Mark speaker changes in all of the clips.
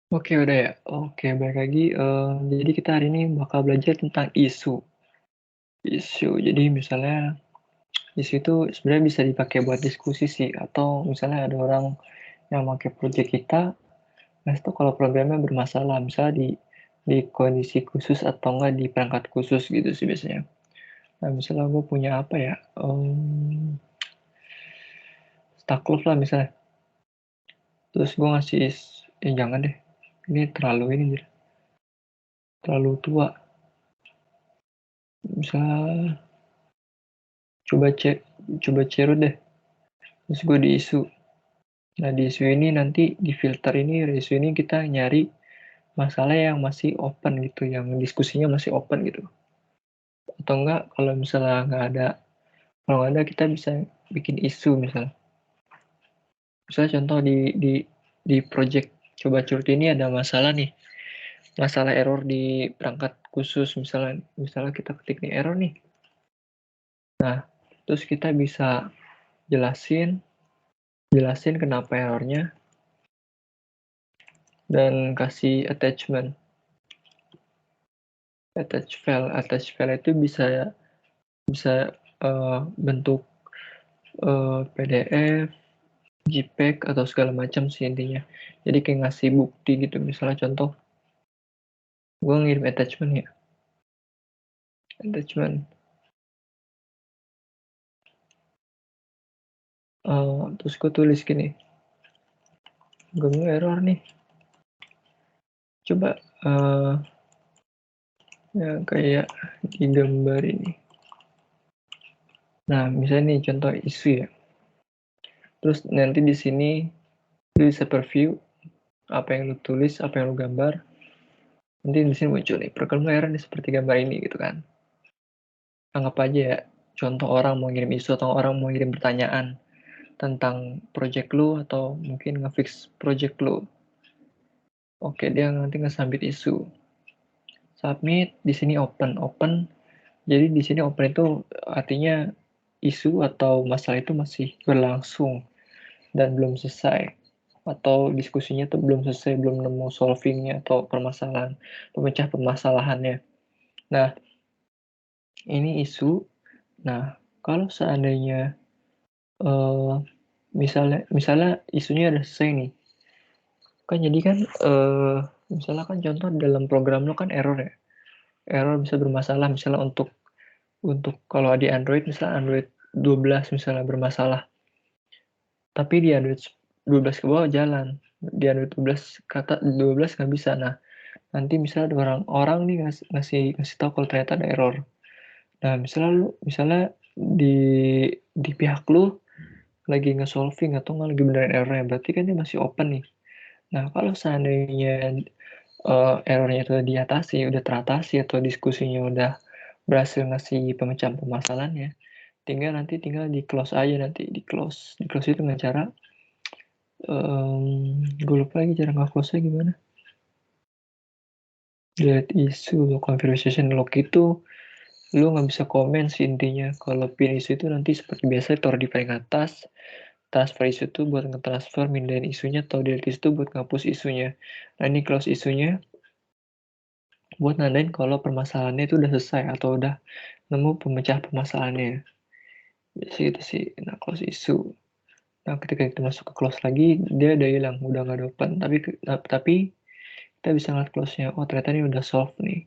Speaker 1: Oke, udah ya? Oke, balik lagi, jadi kita hari ini bakal belajar tentang isu. Isu, jadi misalnya isu itu sebenarnya bisa dipakai buat diskusi sih, atau misalnya ada orang yang pakai project kita, nah itu kalau programnya bermasalah, misalnya di kondisi khusus atau enggak di perangkat khusus gitu sih biasanya. Nah, misalnya gue punya apa ya, Stackloaf lah misalnya, terus gue ngasih jangan deh, ini terlalu terlalu tua. Misalnya coba cek coba cerut deh, terus gue di isu. Nah, di isu ini nanti di filter ini, di isu ini kita nyari masalah yang masih open gitu, yang diskusinya masih open gitu. Atau enggak kalau misalnya kalau nggak ada kita bisa bikin isu misalnya. Misalnya contoh di project coba curut ini ada masalah nih, masalah error di perangkat khusus misalnya kita ketik nih error nih. Nah, terus kita bisa jelasin kenapa errornya dan kasih attachment. Attach file itu bisa bentuk PDF, JPEG atau segala macam sih intinya. Jadi kayak ngasih bukti gitu. Misalnya contoh, gue ngirim attachment ya, attachment. Terus gue tulis gini, gue error nih. Coba ya kayak di gambar ini. Nah, misalnya nih contoh isu ya. Terus nanti di sini lu bisa preview apa yang lu tulis, apa yang lu gambar. Nanti di sini muncul nih, program error nih seperti gambar ini gitu kan. Anggap aja ya, contoh orang mau ngirim isu atau orang mau ngirim pertanyaan tentang project lu atau mungkin nge-fix project lu. Oke, dia nanti nge-submit isu. Submit, di sini open. Jadi di sini open itu artinya isu atau masalah itu masih berlangsung dan belum selesai. Atau diskusinya tuh belum selesai, belum nemu solvingnya atau pemecah permasalahannya. Nah, ini isu. Nah, kalau seandainya eh, misalnya isunya udah selesai nih, kan jadi kan misalnya kan contoh dalam program lo kan error ya, error bisa bermasalah misalnya untuk kalau di Android misalnya Android 12 misalnya bermasalah, tapi di Android 12 ke bawah jalan, di Android 12 nggak bisa. Nah, nanti misalnya ada orang nih ngasih tahu kalau ternyata ada error. Nah, misalnya di pihak lu lagi nge-solving atau nggak lagi benerin errornya, berarti kan dia masih open nih. Nah, kalau seandainya errornya itu udah teratasi atau diskusinya udah berhasil ngasih pemecahan permasalahannya, tinggal di close aja nanti di close. Di close itu dengan cara gue lupa lagi cara nge-close-nya gimana. Delete issue, conversation log itu lu nggak bisa komen sih intinya. Kalau pin isu itu nanti seperti biasa taruh di paling atas. Transfer isu itu buat nge-transfer mindahin isunya, atau delete isu itu buat ngapus isunya. Nah, ini close isunya buat nandain kalau permasalahannya itu udah selesai atau udah nemu pemecah permasalahannya. Biasanya itu sih. Nah, close isu. Nah, ketika kita masuk ke close lagi, dia udah hilang, udah nggak ada open. Tapi kita bisa ngeliat close-nya. Oh, ternyata ini udah solve nih.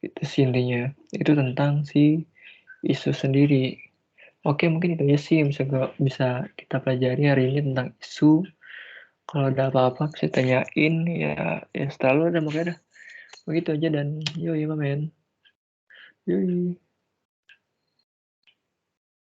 Speaker 1: Itu sih intinya. Itu tentang si isu sendiri. Oke, mungkin itu aja sih yang bisa kita pelajari hari ini tentang isu. Kalau ada apa-apa bisa tanyain ya, ya selalu ada makanya dah. Begitu aja dan yoi, mamen. Yoi.